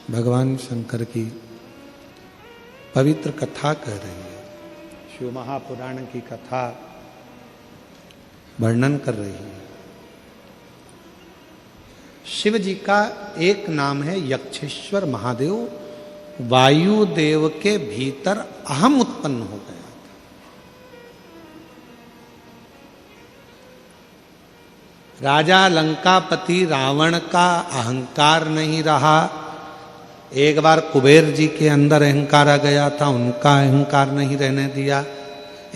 भगवान शंकर की पवित्र कथा कह रही है, शिव महापुराण की कथा वर्णन कर रही है। शिव जी का एक नाम है यक्षेश्वर महादेव। वायुदेव के भीतर अहम उत्पन्न हो गया था। राजा लंकापति रावण का अहंकार नहीं रहा। एक बार कुबेर जी के अंदर अहंकार आ गया था, उनका अहंकार नहीं रहने दिया।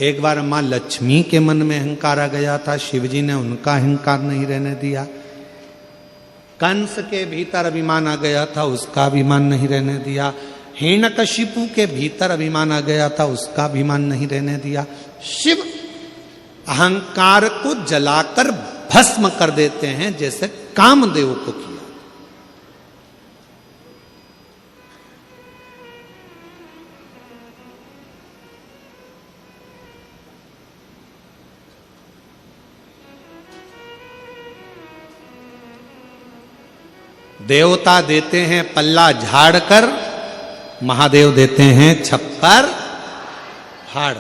एक बार मां लक्ष्मी के मन में अहंकार आ गया था, शिव जी ने उनका अहंकार नहीं रहने दिया। कंस के भीतर अभिमान आ गया था, उसका अभिमान नहीं रहने दिया। हिरण्यकशिपु के भीतर अभिमान आ गया था, उसका अभिमान नहीं रहने दिया। शिव अहंकार को जलाकर भस्म कर देते हैं, जैसे कामदेव को किया। देवता देते हैं पल्ला झाड़कर, महादेव देते हैं छप्पर फाड़।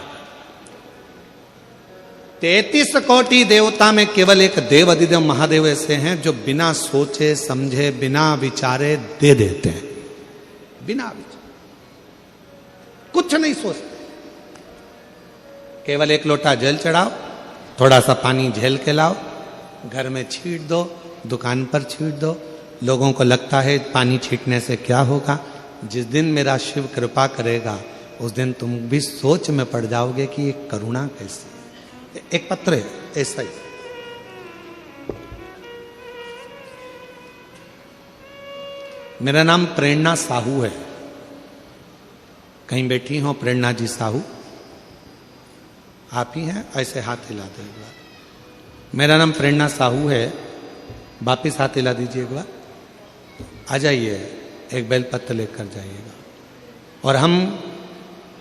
33 कोटि देवता में केवल एक देव अधिदेव महादेव ऐसे हैं जो बिना सोचे समझे बिना विचारे दे देते हैं। बिना विचारे कुछ नहीं सोचते, केवल एक लोटा जल चढ़ाओ, थोड़ा सा पानी झेल के लाओ, घर में छीट दो, दुकान पर छीट दो। लोगों को लगता है पानी छीटने से क्या होगा। जिस दिन मेरा शिव कृपा करेगा उस दिन तुम भी सोच में पड़ जाओगे कि ये करुणा कैसी। एक पत्र है ऐसा ही। मेरा नाम प्रेरणा साहू है। कहीं बैठी हो प्रेरणा जी साहू? आप ही हैं? ऐसे हाथ हिला दो एक बार। मेरा नाम प्रेरणा साहू है। वापिस हाथ हिला दीजिए एक बार। आ जाइए, एक बेलपत्र लेकर जाइएगा। और हम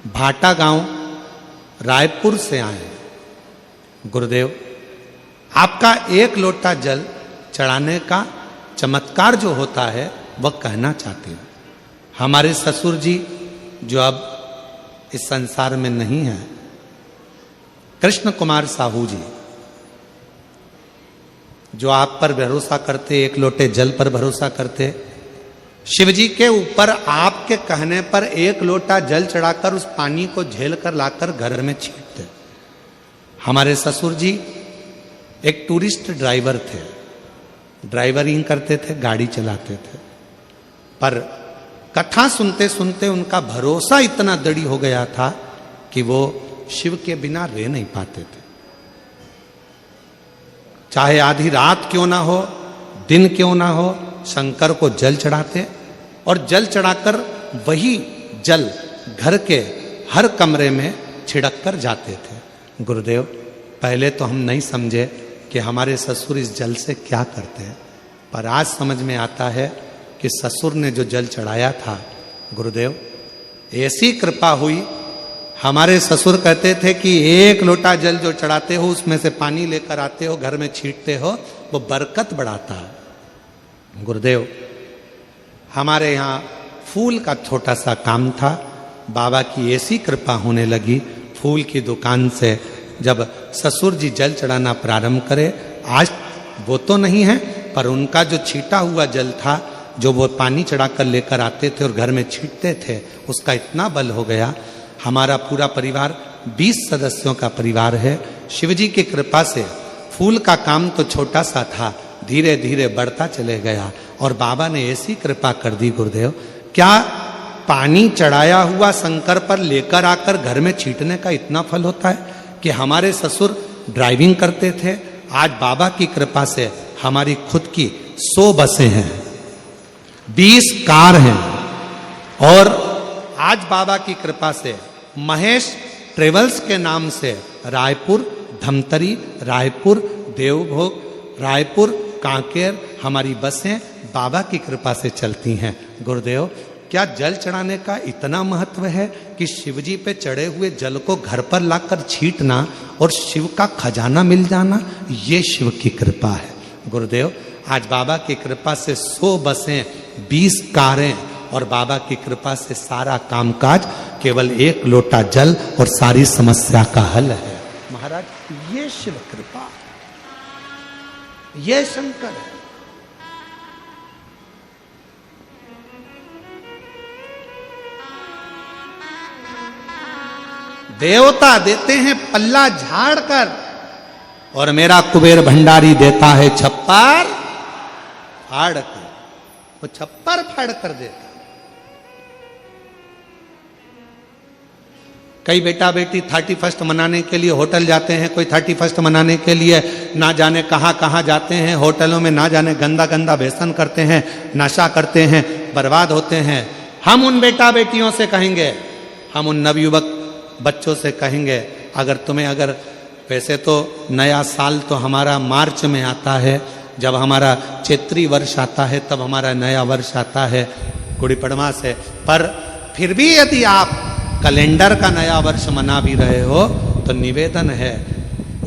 भाटा गांव रायपुर से आए। गुरुदेव, आपका एक लोटा जल चढ़ाने का चमत्कार जो होता है वह कहना चाहते हैं। हमारे ससुर जी जो अब इस संसार में नहीं है, कृष्ण कुमार साहू जी, जो आप पर भरोसा करते, एक लोटे जल पर भरोसा करते, शिव जी के ऊपर आपके कहने पर एक लोटा जल चढ़ाकर उस पानी को झेल कर लाकर घर में छींटते। हमारे ससुर जी एक टूरिस्ट ड्राइवर थे, ड्राइवरिंग करते थे, गाड़ी चलाते थे। पर कथा सुनते सुनते उनका भरोसा इतना दृढ़ हो गया था कि वो शिव के बिना रह नहीं पाते थे। चाहे आधी रात क्यों ना हो, दिन क्यों ना हो, शंकर को जल चढ़ाते और जल चढ़ाकर वही जल घर के हर कमरे में छिड़क कर जाते थे। गुरुदेव, पहले तो हम नहीं समझे कि हमारे ससुर इस जल से क्या करते हैं, पर आज समझ में आता है कि ससुर ने जो जल चढ़ाया था, गुरुदेव ऐसी कृपा हुई। हमारे ससुर कहते थे कि एक लोटा जल जो चढ़ाते हो उसमें से पानी लेकर आते हो, घर में छींटते हो, वो बरकत बढ़ाता है। गुरुदेव, हमारे यहाँ फूल का छोटा सा काम था। बाबा की ऐसी कृपा होने लगी, फूल की दुकान से जब ससुर जी जल चढ़ाना प्रारंभ करे, आज वो तो नहीं है, पर उनका जो छीटा हुआ जल था, जो वो पानी चढ़ाकर लेकर आते थे और घर में छींटते थे, उसका इतना बल हो गया। हमारा पूरा परिवार 20 सदस्यों का परिवार है। शिवजी की कृपा से फूल का काम तो छोटा सा था, धीरे धीरे बढ़ता चले गया और बाबा ने ऐसी कृपा कर दी। गुरुदेव, क्या पानी चढ़ाया हुआ शंकर पर लेकर आकर घर में छींटने का इतना फल होता है कि हमारे ससुर ड्राइविंग करते थे, आज बाबा की कृपा से हमारी खुद की 100 बसें हैं, 20 कार हैं और आज बाबा की कृपा से महेश ट्रेवल्स के नाम से रायपुर, धमतरी, रायपुर, देवभोग, रायपुर, कांकेर हमारी बसें बाबा की कृपा से चलती हैं। गुरुदेव, क्या जल चढ़ाने का इतना महत्व है कि शिवजी पे चढ़े हुए जल को घर पर लाकर छींटना और शिव का खजाना मिल जाना, ये शिव की कृपा है। गुरुदेव, आज बाबा की कृपा से 100 बसें, 20 कारें और बाबा की कृपा से सारा कामकाज केवल एक लोटा जल और सारी समस्या का हल है। महाराज, ये शिव कृपा, ये शंकर है। देवता देते हैं पल्ला झाड़ कर और मेरा कुबेर भंडारी देता है छप्पर फाड़ कर। वो छप्पर फाड़ कर देता। कई बेटा बेटी 31 मनाने के लिए होटल जाते हैं, कोई 31 मनाने के लिए ना जाने कहां कहां जाते हैं, होटलों में ना जाने गंदा गंदा व्यसन करते हैं, नशा करते हैं, बर्बाद होते हैं। हम उन बेटा बेटियों से कहेंगे, हम उन नवयुवक बच्चों से कहेंगे, अगर वैसे तो नया साल तो हमारा मार्च में आता है, जब हमारा चैत्री वर्ष आता है तब हमारा नया वर्ष आता है गुड़ी पड़वा से, पर फिर भी यदि आप कैलेंडर का नया वर्ष मना भी रहे हो तो निवेदन है,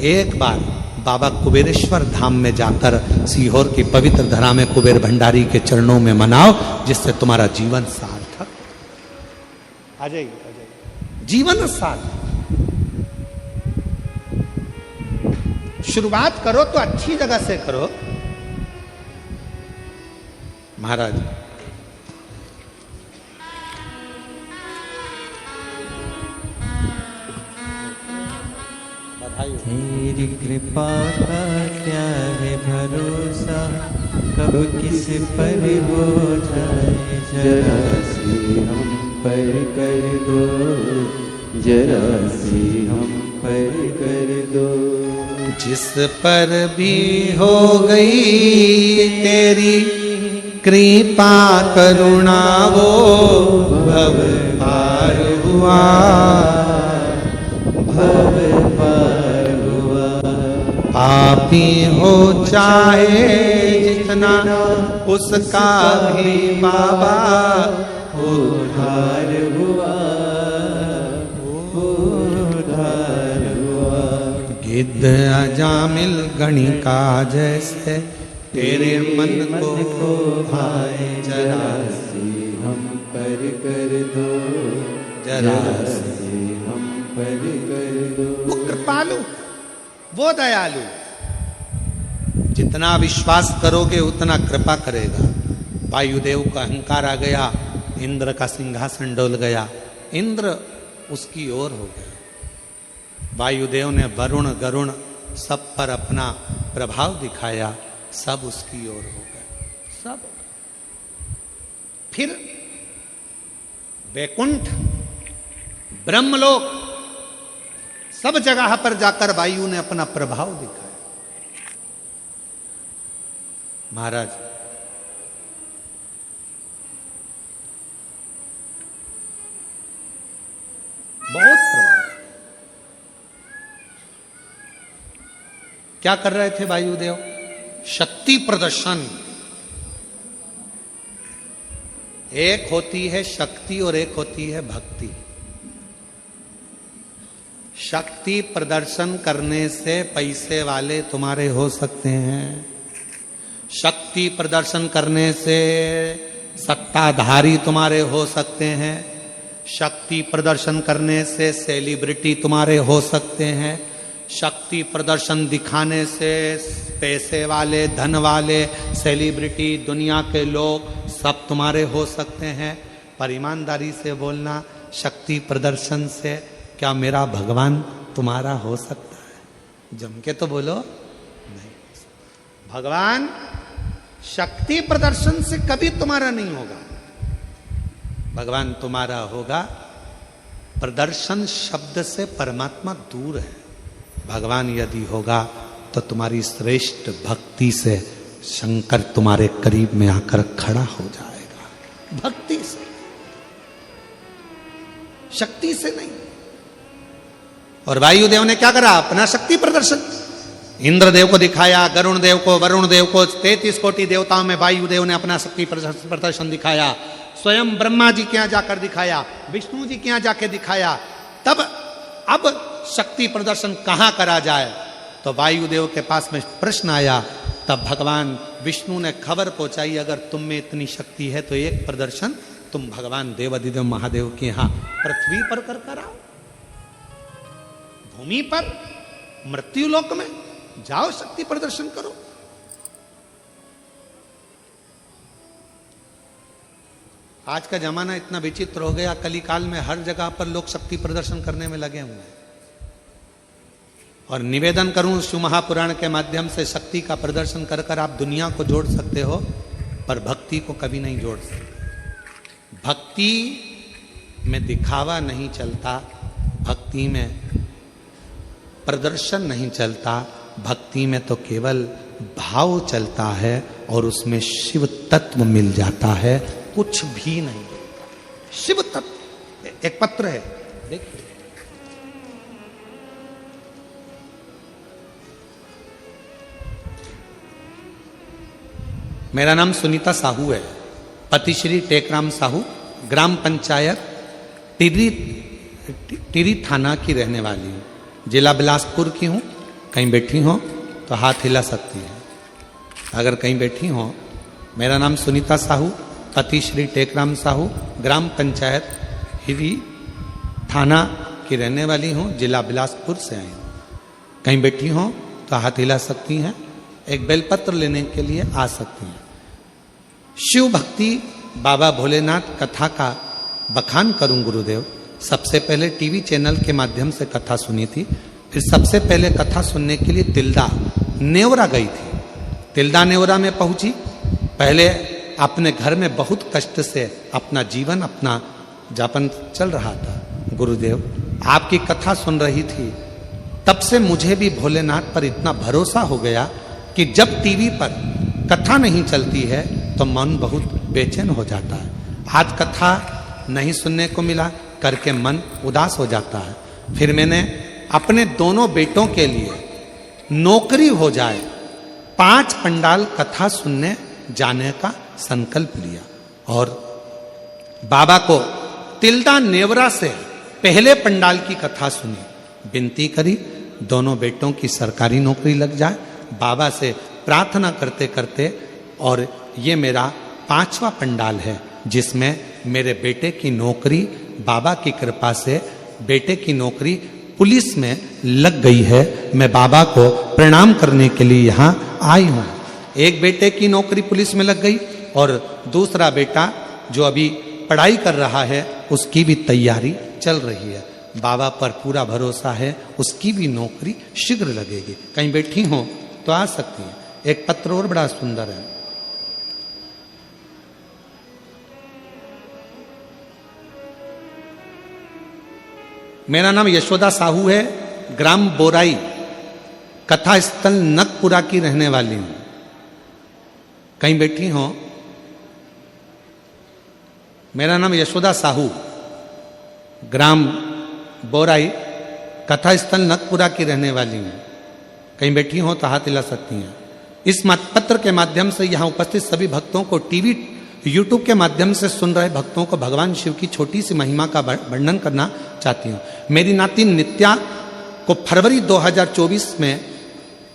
एक बार बाबा कुबेरेश्वर धाम में जाकर सीहोर की पवित्र धरा में कुबेर भंडारी के चरणों में मनाओ, जिससे तुम्हारा जीवन सार्थक आ जाएगी। जीवन सार्थक। शुरुआत करो तो अच्छी जगह से करो। महाराज, तेरी कृपा का क्या है भरोसा, कब किस पर हो जाए, जरा सी हम पर कर दो, जरा सी हम पर कर दो। जिस पर भी हो गई तेरी कृपा करुणा, वो भव पार हुआ, भव पार हुआ। पापी हो चाहे जितना उसका भी बाबा उद्धार हुआ, उद्धार हुआ। गिद्ध अजामिल गणिका जैसे तेरे मन को भाए, जरा सी हम पर कर दो, जरा सी हम पर कर दो। वो कृपालु, वो दयालु, जितना विश्वास करोगे उतना कृपा करेगा। वायुदेव का अहंकार आ गया, इंद्र का सिंहासन डोल गया, इंद्र उसकी ओर हो गया। वायुदेव ने वरुण गरुण सब पर अपना प्रभाव दिखाया, सब उसकी ओर हो गए, सब। फिर वैकुंठ, ब्रह्मलोक, सब जगह पर जाकर वायु ने अपना प्रभाव दिखाया। महाराज, बहुत प्रभाव। क्या कर रहे थे वायुदेव? शक्ति प्रदर्शन। एक होती है शक्ति और एक होती है भक्ति। शक्ति प्रदर्शन करने से पैसे वाले तुम्हारे हो सकते हैं, शक्ति प्रदर्शन करने से सत्ताधारी तुम्हारे हो सकते हैं, शक्ति प्रदर्शन करने से सेलिब्रिटी तुम्हारे हो सकते हैं, शक्ति प्रदर्शन दिखाने से पैसे वाले, धन वाले, सेलिब्रिटी, दुनिया के लोग सब तुम्हारे हो सकते हैं। पर ईमानदारी से बोलना, शक्ति प्रदर्शन से क्या मेरा भगवान तुम्हारा हो सकता है? जम के तो बोलो नहीं। भगवान शक्ति प्रदर्शन से कभी तुम्हारा नहीं होगा। भगवान तुम्हारा होगा प्रदर्शन शब्द से। परमात्मा दूर है। भगवान यदि होगा तो तुम्हारी श्रेष्ठ भक्ति से शंकर तुम्हारे करीब में आकर खड़ा हो जाएगा। भक्ति से, शक्ति से नहीं। और वायुदेव ने क्या करा? अपना शक्ति प्रदर्शन इंद्रदेव को दिखाया, गरुण देव को, वरुण देव को, 33 कोटि देवताओं में वायुदेव ने अपना शक्ति प्रदर्शन दिखाया। स्वयं ब्रह्मा जी के यहां जाकर दिखाया, विष्णु जी के यहां जाकर दिखाया। तब अब शक्ति प्रदर्शन कहां करा जाए? तो वायुदेव के पास में प्रश्न आया। तब भगवान विष्णु ने खबर पहुंचाई, अगर तुम में इतनी शक्ति है तो एक प्रदर्शन तुम भगवान देवाधिदेव महादेव के यहां पृथ्वी पर कर आओ, भूमि पर मृत्यु लोक में जाओ, शक्ति प्रदर्शन करो। आज का जमाना इतना विचित्र हो गया, कलिकाल में हर जगह पर लोग शक्ति प्रदर्शन करने में लगे हुए हैं। और निवेदन करूं शिव महापुराण के माध्यम से, शक्ति का प्रदर्शन कर कर आप दुनिया को जोड़ सकते हो, पर भक्ति को कभी नहीं जोड़ सकते। भक्ति में दिखावा नहीं चलता, भक्ति में प्रदर्शन नहीं चलता, भक्ति में तो केवल भाव चलता है और उसमें शिव तत्व मिल जाता है, कुछ भी नहीं। शिव तत्व। एक पत्र है, देखिए, मेरा नाम सुनीता साहू है, पति श्री टेकराम साहू, ग्राम पंचायत टिरी थाना की रहने वाली हूँ, जिला बिलासपुर की हूँ। कहीं बैठी हो तो हाथ हिला सकती है अगर कहीं बैठी हो। मेरा नाम सुनीता साहू, पति श्री टेकराम साहू, ग्राम पंचायत हिरी थाना की रहने वाली हूँ, जिला बिलासपुर से आई हूँ। कहीं बैठी हो तो हाथ हिला सकती हैं, एक बेलपत्र लेने के लिए आ सकती हैं। शिव भक्ति बाबा भोलेनाथ कथा का बखान करूं गुरुदेव। सबसे पहले टीवी चैनल के माध्यम से कथा सुनी थी, फिर सबसे पहले कथा सुनने के लिए तिल्दा नेवरा गई थी। तिल्दा नेवरा में पहुंची, पहले अपने घर में बहुत कष्ट से अपना जीवन, अपना जापन चल रहा था। गुरुदेव आपकी कथा सुन रही थी, तब से मुझे भी भोलेनाथ पर इतना भरोसा हो गया कि जब टीवी पर कथा नहीं चलती है तो मन बहुत बेचैन हो जाता है। आज कथा नहीं सुनने को मिला करके मन उदास हो जाता है। फिर मैंने अपने दोनों बेटों के लिए नौकरी हो जाए 5 पंडाल कथा सुनने जाने का संकल्प लिया और बाबा को तिल्दा नेवरा से पहले पंडाल की कथा सुनी, विनती करी दोनों बेटों की सरकारी नौकरी लग जाए। बाबा से प्रार्थना करते करते, और ये मेरा 5वां पंडाल है जिसमें मेरे बेटे की नौकरी, बाबा की कृपा से बेटे की नौकरी पुलिस में लग गई है। मैं बाबा को प्रणाम करने के लिए यहाँ आई हूँ। एक बेटे की नौकरी पुलिस में लग गई और दूसरा बेटा जो अभी पढ़ाई कर रहा है उसकी भी तैयारी चल रही है। बाबा पर पूरा भरोसा है, उसकी भी नौकरी शीघ्र लगेगी। कहीं बैठी हो तो आ सकती है। एक पत्र और बड़ा सुंदर है, मेरा नाम यशोदा साहू है, ग्राम बोराई कथा स्थल नगपुरा की रहने वाली हूं। कहीं बैठी हो। मेरा नाम यशोदा साहू, ग्राम बोराई कथा स्थल नगपुरा की रहने वाली हूं। कहीं बैठी हो तो हाथ हिला सकती हैं। इस पत्र के माध्यम से यहाँ उपस्थित सभी भक्तों को, टीवी यूट्यूब के माध्यम से सुन रहे भक्तों को भगवान शिव की छोटी सी महिमा का वर्णन करना चाहती हूँ। मेरी नाती नित्या को फरवरी 2024 में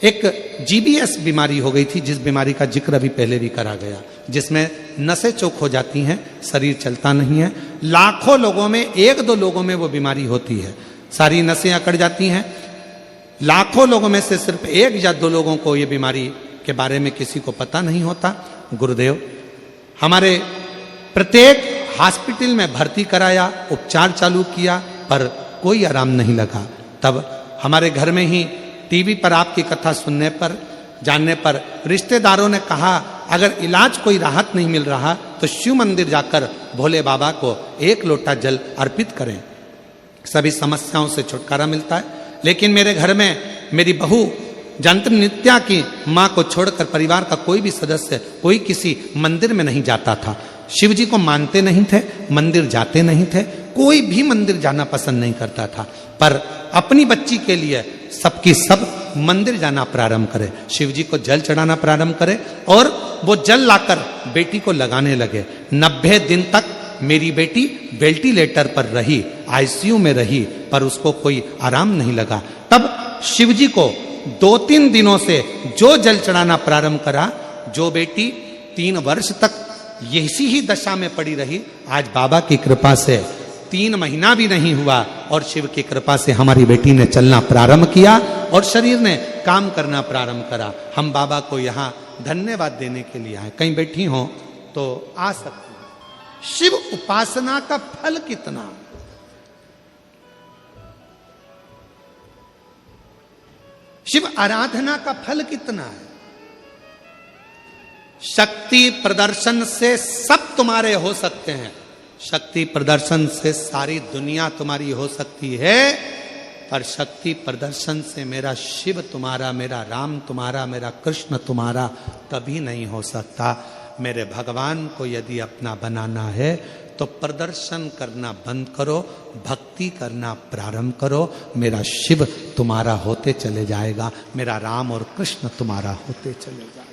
एक GBS बीमारी हो गई थी, जिस बीमारी का जिक्र अभी पहले भी करा गया, जिसमें नसें चौक हो जाती हैं, शरीर चलता नहीं है। लाखों लोगों में 1-2 लोगों में वो बीमारी होती है, सारी नसें अकड़ जाती हैं। लाखों लोगों में से सिर्फ 1 या 2 लोगों को ये बीमारी के बारे में किसी को पता नहीं होता। गुरुदेव हमारे प्रत्येक हॉस्पिटल में भर्ती कराया, उपचार चालू किया, पर कोई आराम नहीं लगा। तब हमारे घर में ही टीवी पर आपकी कथा सुनने पर, जानने पर रिश्तेदारों ने कहा अगर इलाज कोई राहत नहीं मिल रहा तो शिव मंदिर जाकर भोले बाबा को 1 लोटा जल अर्पित करें, सभी समस्याओं से छुटकारा मिलता है। लेकिन मेरे घर में मेरी बहू जंत्र नित्या की माँ को छोड़कर परिवार का कोई भी सदस्य, कोई किसी मंदिर में नहीं जाता था। शिव जी को मानते नहीं थे, मंदिर जाते नहीं थे, कोई भी मंदिर जाना पसंद नहीं करता था। पर अपनी बच्ची के लिए सबकी सब मंदिर जाना प्रारंभ करे, शिव जी को जल चढ़ाना प्रारंभ करे और वो जल लाकर बेटी को लगाने लगे। 90 दिन तक मेरी बेटी वेंटिलेटर पर रही, ICU में रही, पर उसको कोई आराम नहीं लगा। तब शिव जी को 2-3 दिनों से जो जल चढ़ाना प्रारंभ करा, जो बेटी 3 वर्ष तक इसी ही दशा में पड़ी रही। आज बाबा की कृपा से 3 महीना भी नहीं हुआ और शिव की कृपा से हमारी बेटी ने चलना प्रारंभ किया और शरीर ने काम करना प्रारंभ करा। हम बाबा को यहाँ धन्यवाद देने के लिए आए। कहीं बैठी हो तो आ सकती हैं। शिव उपासना का फल कितना, शिव आराधना का फल कितना है। शक्ति प्रदर्शन से सब तुम्हारे हो सकते हैं, शक्ति प्रदर्शन से सारी दुनिया तुम्हारी हो सकती है, पर शक्ति प्रदर्शन से मेरा शिव तुम्हारा, मेरा राम तुम्हारा, मेरा कृष्ण तुम्हारा कभी नहीं हो सकता। मेरे भगवान को यदि अपना बनाना है तो प्रदर्शन करना बंद करो, भक्ति करना प्रारंभ करो। मेरा शिव तुम्हारा होते चले जाएगा, मेरा राम और कृष्ण तुम्हारा होते चले जाएगा।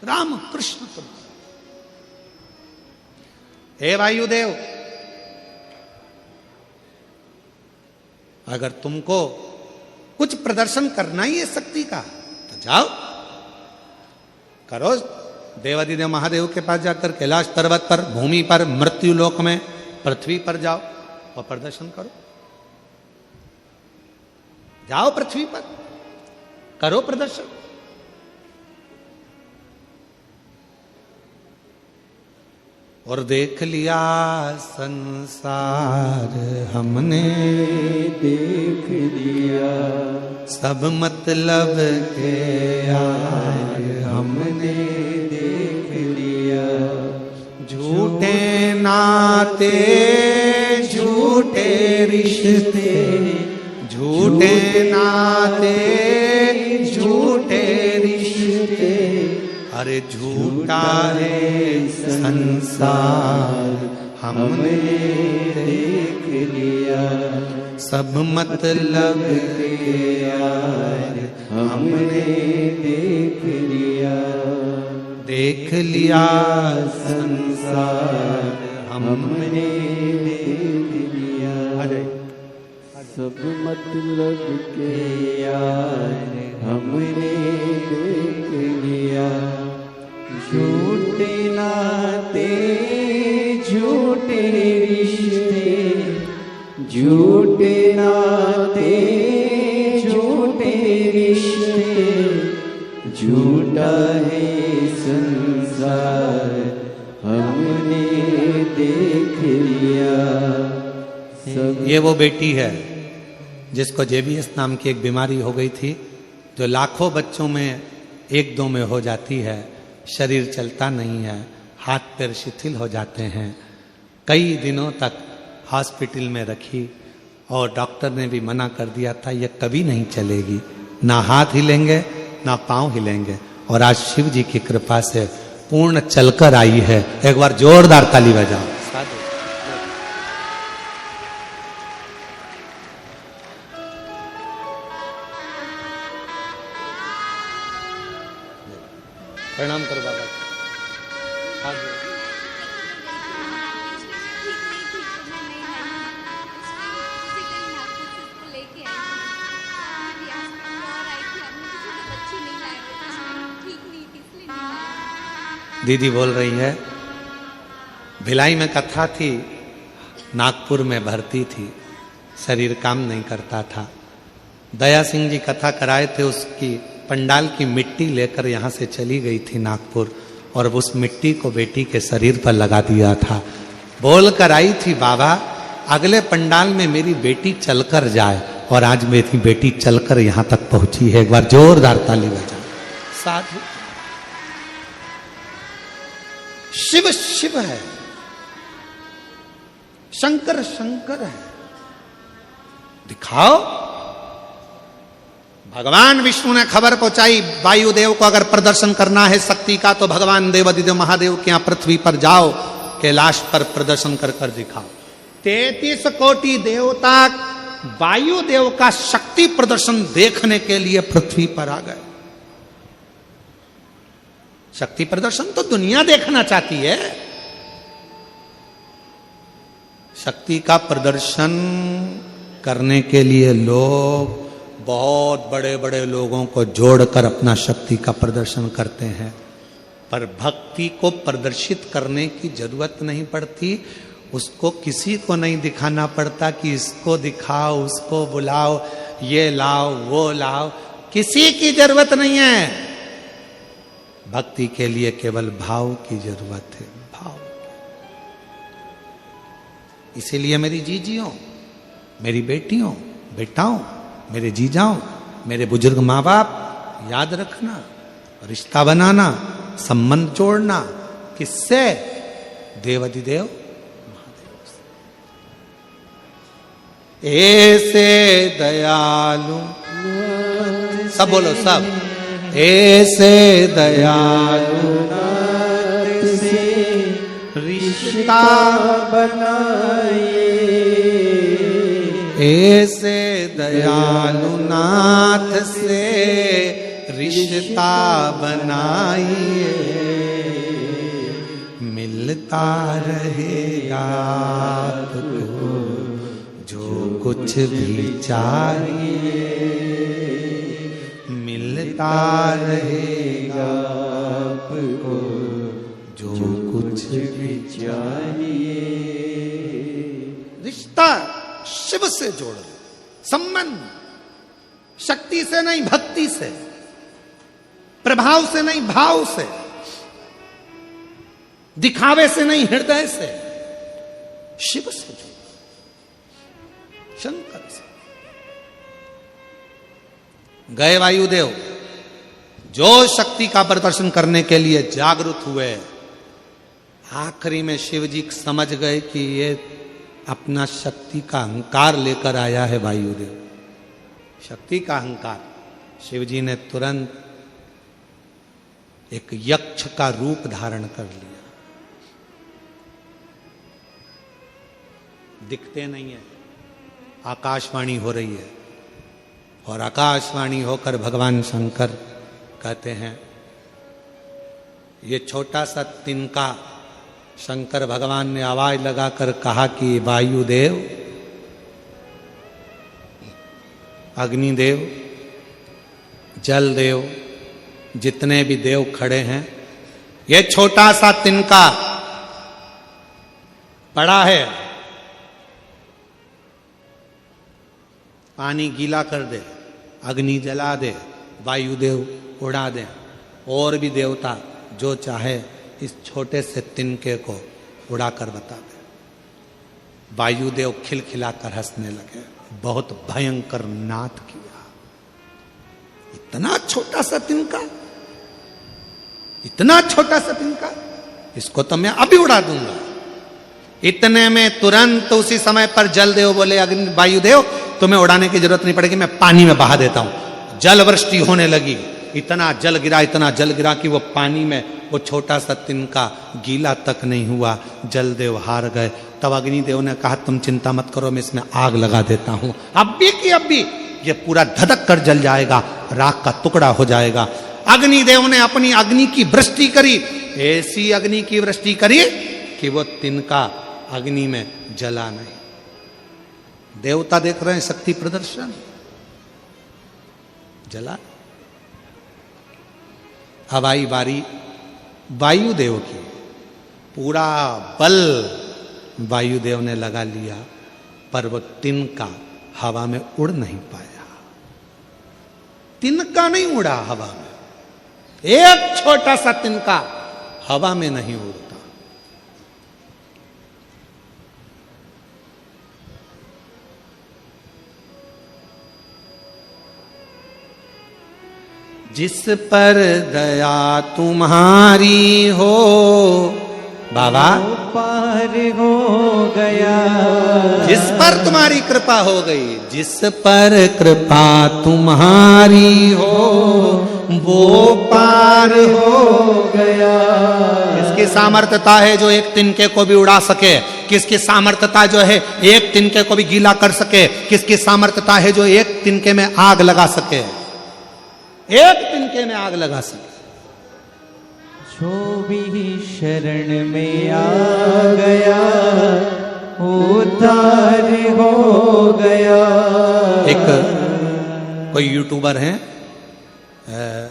राम कृष्ण तुम्हारा। हे वायुदेव, अगर तुमको कुछ प्रदर्शन करना ही है शक्ति का तो जाओ करो। देवादिदेव महादेव के पास जाकर कैलाश पर्वत पर, भूमि पर, मृत्यु लोक में, पृथ्वी पर जाओ और प्रदर्शन करो। जाओ पृथ्वी पर, करो प्रदर्शन। और देख लिया संसार हमने, देख लिया सब मतलब के यार हमने देख लिया। झूठे नाते झूठे रिश्ते, झूठे नाते झूठे रिश्ते, अरे झूठा है संसार हमने देख लिया। सब मतलब के यार हमने देख लिया। देख लिया संसार हमने देख लिया। सब मतलब के यार हमने देख लिया। झूठे नाते झूठे रिश्ते, झूठे नाते झूठे रिश्ते, झूठा है संसार हमने देख लिया। ये वो बेटी है जिसको जेबीएस नाम की एक बीमारी हो गई थी, जो लाखों बच्चों में 1-2 में हो जाती है। शरीर चलता नहीं है, हाथ पैर शिथिल हो जाते हैं। कई दिनों तक हॉस्पिटल में रखी और डॉक्टर ने भी मना कर दिया था ये कभी नहीं चलेगी, ना हाथ हिलेंगे ना पांव हिलेंगे। और आज शिव जी की कृपा से पूर्ण चलकर आई है। एक बार जोरदार ताली बजाओ। प्रणाम करो बाबा। दीदी बोल रही है भिलाई में कथा थी, नागपुर में भर्ती थी, शरीर काम नहीं करता था। दया सिंह जी कथा कराए थे, उसकी पंडाल की मिट्टी लेकर यहाँ से चली गई थी नागपुर और उस मिट्टी को बेटी के शरीर पर लगा दिया था। बोल कर आई थी बाबा अगले पंडाल में मेरी बेटी चलकर जाए, और आज मेरी बेटी चलकर यहाँ तक पहुंची है। एक बार जोरदार ताली बजाओ। साधु शिव शिव है, शंकर शंकर है। दिखाओ। भगवान विष्णु ने खबर पहुंचाई वायुदेव को अगर प्रदर्शन करना है शक्ति का तो भगवान देवादिदेव महादेव के यहां पृथ्वी पर जाओ, कैलाश पर प्रदर्शन कर कर दिखाओ। 33 कोटि देवता वायुदेव का शक्ति प्रदर्शन देखने के लिए पृथ्वी पर आ गए। शक्ति प्रदर्शन तो दुनिया देखना चाहती है। शक्ति का प्रदर्शन करने के लिए लोग बहुत बड़े बड़े लोगों को जोड़कर अपना शक्ति का प्रदर्शन करते हैं। पर भक्ति को प्रदर्शित करने की जरूरत नहीं पड़ती, उसको किसी को नहीं दिखाना पड़ता कि इसको दिखाओ, उसको बुलाओ, ये लाओ, वो लाओ, किसी की जरूरत नहीं है। भक्ति के लिए केवल भाव की जरूरत है, भाव। इसीलिए मेरी जीजियों, मेरी बेटियों, बेटाओं, मेरे जीजाओं, मेरे बुजुर्ग माँ बाप, याद रखना, रिश्ता बनाना, संबंध जोड़ना, किससे? देवाधिदेव महादेव से। ऐसे दयालु, सब बोलो सब, ऐसे दयालु से रिश्ता बनाइए, ऐसे दयालु नाथ से रिश्ता बनाइए, मिलता रहेगा आपको जो कुछ भी चाहिए, मिलता रहेगा आपको जो कुछ भी चाहिए। रिश्ता शिव से जोड़ लो, संबंध शक्ति से नहीं भक्ति से, प्रभाव से नहीं भाव से, दिखावे से नहीं हृदय से, शिव से जोड़ो, शंकर से। गए वायुदेव जो शक्ति का प्रदर्शन करने के लिए जागृत हुए, आखिरी में शिव जी समझ गए कि ये अपना शक्ति का अहंकार लेकर आया है वायुदेव, शक्ति का अहंकार। शिव जी ने तुरंत एक यक्ष का रूप धारण कर लिया। दिखते नहीं है, आकाशवाणी हो रही है, और आकाशवाणी होकर भगवान शंकर कहते हैं, ये छोटा सा तिनका शंकर भगवान ने आवाज लगाकर कहा कि वायुदेव, अग्निदेव, जलदेव, जितने भी देव खड़े हैं, ये छोटा सा तिनका पड़ा है, पानी गीला कर दे, अग्नि जला दे, वायुदेव उड़ा दे, और भी देवता जो चाहे इस छोटे से तिनके को उड़ाकर बता दे। वायुदेव खिलखिलाकर हंसने लगे, बहुत भयंकर नाद किया। इतना छोटा सा तिनका, इतना छोटा सा तिनका, इसको तो मैं अभी उड़ा दूंगा। इतने में तुरंत उसी समय पर जलदेव बोले, अग्नि वायुदेव तुम्हें उड़ाने की जरूरत नहीं पड़ेगी, मैं पानी में बहा देता हूं। जल वृष्टि होने लगी, इतना जल गिरा, इतना जल गिरा कि वो पानी में वो छोटा सा तिनका गीला तक नहीं हुआ। जलदेव हार गए। तब अग्निदेव ने कहा, तुम चिंता मत करो, मैं इसमें आग लगा देता हूं, अब भी कि अब भी ये पूरा धधक कर जल जाएगा, राख का टुकड़ा हो जाएगा। अग्निदेव ने अपनी अग्नि की वृष्टि करी, ऐसी अग्नि की वृष्टि करी कि वो तिनका अग्नि में जला नहीं। देवता देख रहे हैं शक्ति प्रदर्शन, जला। अब आई बारी वायुदेव की, पूरा बल वायुदेव ने लगा लिया, पर वो तिनका हवा में उड़ नहीं पाया। तिनका नहीं उड़ा हवा में, एक छोटा सा तिनका हवा में नहीं उड़ता। जिस पर दया तुम्हारी हो बाबा, पार हो गया। जिस पर तुम्हारी कृपा हो गई, जिस पर कृपा तुम्हारी हो वो पार हो गया। किसकी सामर्थ्यता है जो एक तिनके को भी उड़ा सके? किसकी सामर्थ्यता जो है एक तिनके को भी गीला कर सके? किसकी सामर्थ्यता है जो एक तिनके में आग लगा सके? एक तिनके में आग लगा सके। जो भी शरण में आ गया उद्धार हो गया। एक कोई यूट्यूबर हैं,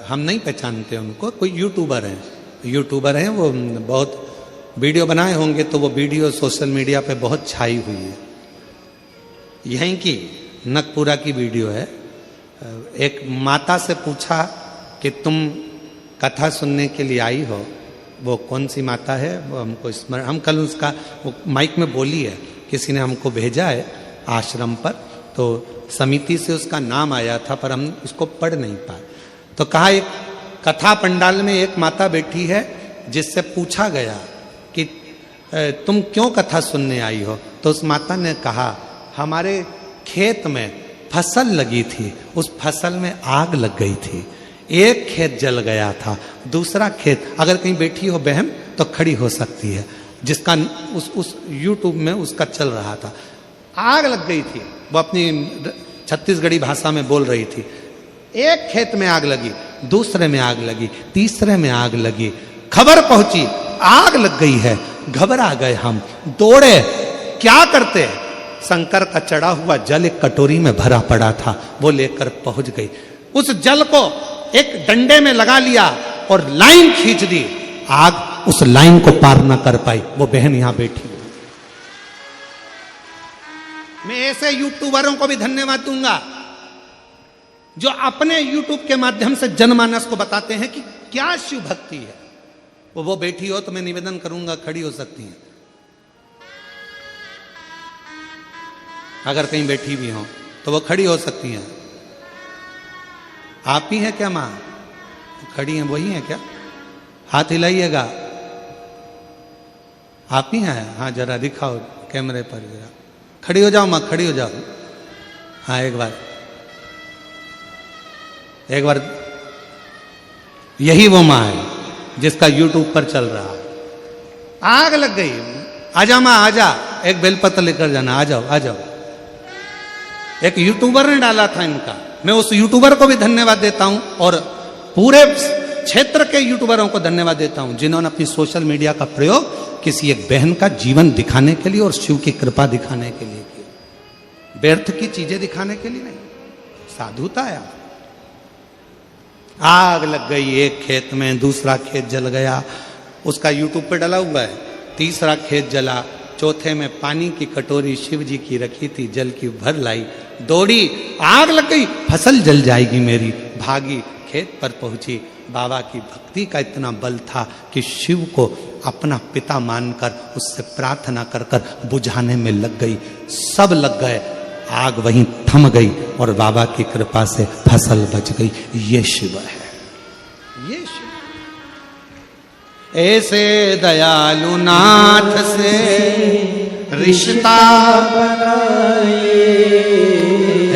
हम नहीं पहचानते उनको, कोई यूट्यूबर हैं, यूट्यूबर हैं, वो बहुत वीडियो बनाए होंगे, तो वो वीडियो सोशल मीडिया पे बहुत छाई हुई है। यहीं की नगपुरा की वीडियो है। एक माता से पूछा कि तुम कथा सुनने के लिए आई हो, वो कौन सी माता है वो हमको स्मरण, हम कल उसका वो माइक में बोली है, किसी ने हमको भेजा है आश्रम पर, तो समिति से उसका नाम आया था पर हम उसको पढ़ नहीं पाए। तो कहा एक कथा पंडाल में एक माता बैठी है जिससे पूछा गया कि तुम क्यों कथा सुनने आई हो, तो उस माता ने कहा हमारे खेत में फसल लगी थी, उस फसल में आग लग गई थी, एक खेत जल गया था, दूसरा खेत, अगर कहीं बैठी हो बहन तो खड़ी हो सकती है, जिसका उस यूट्यूब में उसका चल रहा था, आग लग गई थी, वो अपनी छत्तीसगढ़ी भाषा में बोल रही थी। एक खेत में आग लगी, दूसरे में आग लगी, तीसरे में आग लगी, खबर पहुंची आग लग गई है, घबरा गए हम, दौड़े, क्या करते, शंकर का चढ़ा हुआ जल एक कटोरी में भरा पड़ा था, वो लेकर पहुंच गई, उस जल को एक डंडे में लगा लिया और लाइन खींच दी, आग उस लाइन को पार ना कर पाई, वो बहन यहां बैठी। मैं ऐसे यूट्यूबरों को भी धन्यवाद दूंगा जो अपने यूट्यूब के माध्यम से जनमानस को बताते हैं कि क्या शिव भक्ति है। वो बैठी हो तो मैं निवेदन करूंगा खड़ी हो सकती हैं, अगर कहीं बैठी भी हो तो वो खड़ी हो सकती हैं। आप ही हैं क्या मां? खड़ी हैं, वही हैं क्या? हाथ हिलाइएगा। आप ही हैं? हाँ जरा दिखाओ कैमरे पर जरा, खड़ी हो जाओ मां, खड़ी हो जाओ। हाँ एक बार यही वो मां है जिसका यूट्यूब पर चल रहा है। आग लग गई, आजा मां आजा, एक बेलपत्र लेकर जाना, आ जाओ आ जाओ। एक यूट्यूबर ने डाला था इनका, मैं उस यूट्यूबर को भी धन्यवाद देता हूं और पूरे क्षेत्र के यूट्यूबरों को धन्यवाद देता हूं जिन्होंने अपनी सोशल मीडिया का प्रयोग किसी एक बहन का जीवन दिखाने के लिए और शिव की कृपा दिखाने के लिए किया, व्यर्थ की चीजें दिखाने के लिए नहीं, साधुता है। आग लग गई एक खेत में, दूसरा खेत जल गया, उसका यूट्यूब पे डला हुआ है, तीसरा खेत जला, चौथे में पानी की कटोरी शिव जी की रखी थी, जल की भर लाई, दौड़ी, आग लग गई, फसल जल जाएगी मेरी, भागी, खेत पर पहुंची। बाबा की भक्ति का इतना बल था कि शिव को अपना पिता मानकर उससे प्रार्थना कर कर बुझाने में लग गई, सब लग गए, आग वहीं थम गई और बाबा की कृपा से फसल बच गई। ये शिव है, ये शिव। ऐसे दयालु नाथ से रिश्ता बनाइए,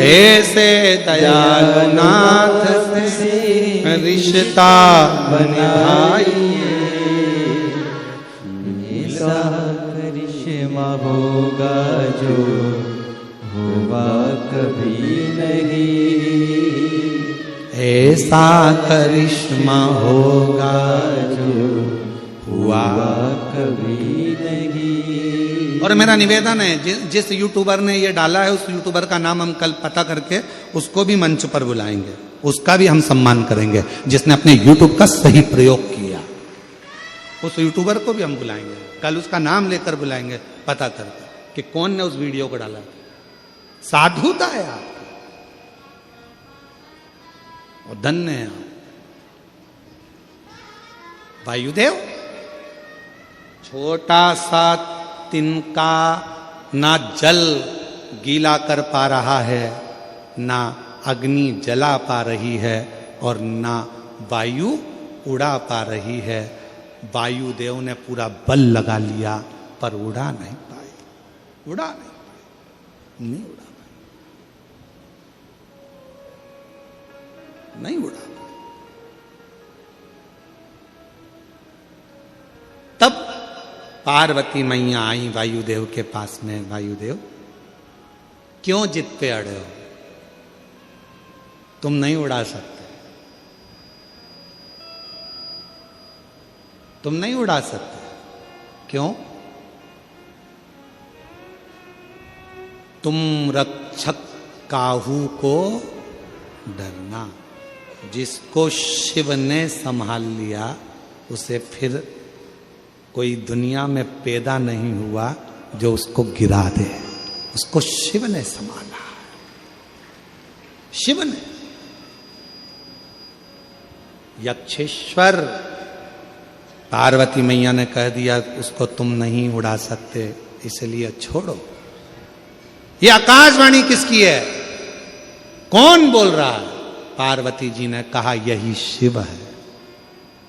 ऐसे दयालु नाथ से रिश्ता बनाइए, ऐसा करिश्मा होगा जो हुआ कभी नहीं, ऐसा करिश्मा होगा जो हुआ कभी नहीं। और मेरा निवेदन है जिस यूट्यूबर ने ये डाला है उस यूट्यूबर का नाम हम कल पता करके उसको भी मंच पर बुलाएंगे, उसका भी हम सम्मान करेंगे जिसने अपने यूट्यूब का सही प्रयोग किया, उस यूट्यूबर को भी हम बुलाएंगे, कल उसका नाम लेकर बुलाएंगे पता करके कि कौन ने उस वीडियो को डाला। साधुता है आप और धन्य है आप। वायुदेव छोटा सा तिनका ना जल गीला कर पा रहा है, ना अग्नि जला पा रही है और ना वायु उड़ा पा रही है। वायुदेव ने पूरा बल लगा लिया पर उड़ा नहीं पाई, उड़ा नहीं उड़ा, नहीं उड़ा। तब पार्वती मैया आई वायुदेव के पास में, वायुदेव क्यों जिद पे अड़े हो, तुम नहीं उड़ा सकते, तुम नहीं उड़ा सकते, क्यों? तुम रक्षक काहू को डरना, जिसको शिव ने संभाल लिया उसे फिर कोई दुनिया में पैदा नहीं हुआ जो उसको गिरा दे। उसको शिव ने संभाला, शिव ने। यक्षेश्वर, पार्वती मैया ने कह दिया उसको तुम नहीं उड़ा सकते, इसलिए छोड़ो। ये आकाशवाणी किसकी है? कौन बोल रहा है? पार्वती जी ने कहा यही शिव है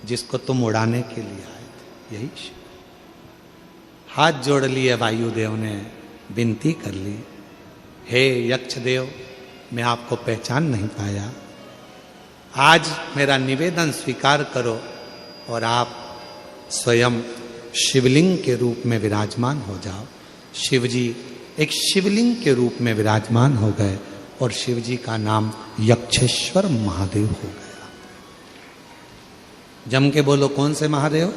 जिसको तुम उड़ाने के लिए आए थे, यही शिव। हाथ जोड़ लिए वायुदेव ने, विनती कर ली, हे यक्ष देव, मैं आपको पहचान नहीं पाया, आज मेरा निवेदन स्वीकार करो और आप स्वयं शिवलिंग के रूप में विराजमान हो जाओ। शिव जी एक शिवलिंग के रूप में विराजमान हो गए और शिव जी का नाम यक्षेश्वर महादेव हो गया। जम के बोलो, कौन से महादेव?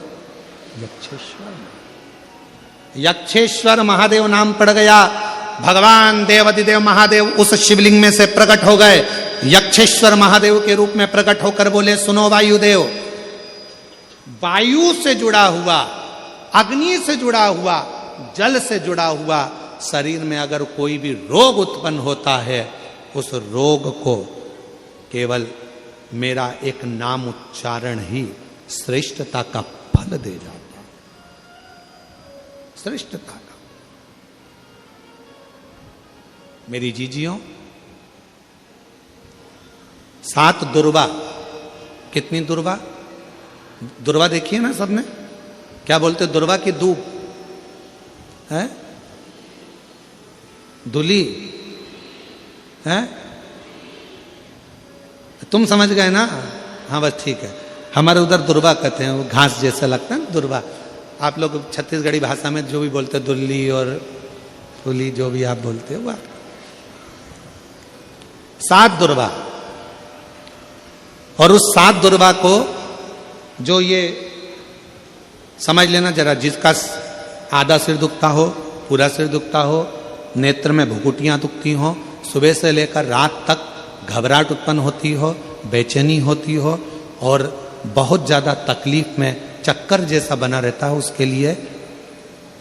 यक्षेश्वर। यक्षेश्वर महादेव नाम पड़ गया। भगवान देवाधिदेव महादेव उस शिवलिंग में से प्रकट हो गए, यक्षेश्वर महादेव के रूप में प्रकट होकर बोले, सुनो वायुदेव, वायु से जुड़ा हुआ, अग्नि से जुड़ा हुआ, जल से जुड़ा हुआ शरीर में अगर कोई भी रोग उत्पन्न होता है, उस रोग को केवल मेरा एक नाम उच्चारण ही श्रेष्ठता का फल दे जाता है, श्रेष्ठता का। मेरी जीजियों, 7 दुर्वा। कितनी दुर्वा? दुर्वा देखिए ना सबने, क्या बोलते? दुर्वा की दूब है, दुली है, तुम समझ गए ना? हाँ बस ठीक है। हमारे उधर दुर्वा कहते हैं, वो घास जैसा लगता है ना दुर्वा। आप लोग छत्तीसगढ़ी भाषा में जो भी बोलते हैं, दुल्ली और फुली, जो भी आप बोलते हो, वह 7 दुर्वा। और उस 7 दुर्वा को जो ये समझ लेना जरा, जिसका आधा सिर दुखता हो, पूरा सिर दुखता हो, नेत्र में भुकुटियां दुखती हो, सुबह से लेकर रात तक घबराहट उत्पन्न होती हो, बेचैनी होती हो और बहुत ज़्यादा तकलीफ में चक्कर जैसा बना रहता है, उसके लिए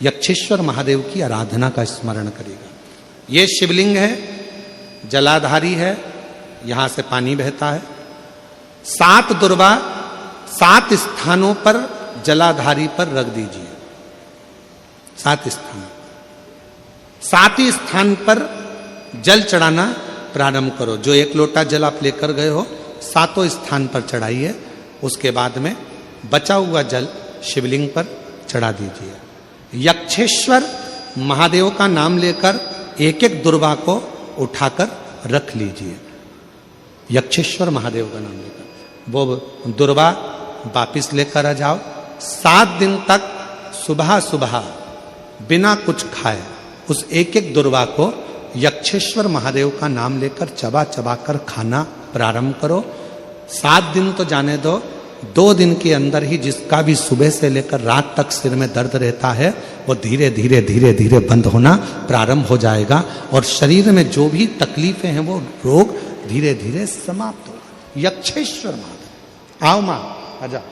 यक्षेश्वर महादेव की आराधना का स्मरण करेगा। ये शिवलिंग है, जलाधारी है, यहां से पानी बहता है। 7 दुर्वा 7 स्थानों पर जलाधारी पर रख दीजिए, 7 स्थानों। 7 ही स्थान पर जल चढ़ाना प्रारंभ करो। जो 1 लोटा जल आप लेकर गए हो, 7 स्थान पर चढ़ाइए। उसके बाद में बचा हुआ जल शिवलिंग पर चढ़ा दीजिए। यक्षेश्वर महादेव का नाम लेकर एक एक दुर्वा को उठाकर रख लीजिए। यक्षेश्वर महादेव का नाम लेकर वो दुर्वा वापिस लेकर आ जाओ। 7 दिन तक सुबह सुबह बिना कुछ खाए उस एक एक दुर्वा को यक्षेश्वर महादेव का नाम लेकर चबा चबा कर खाना प्रारंभ करो। 7 दिन तो जाने दो, 2 दिन के अंदर ही जिसका भी सुबह से लेकर रात तक सिर में दर्द रहता है, वो धीरे धीरे धीरे धीरे बंद होना प्रारंभ हो जाएगा और शरीर में जो भी तकलीफें हैं वो रोग धीरे धीरे समाप्त होगा। यक्षेश्वर महादेव, आओ मां, आजा।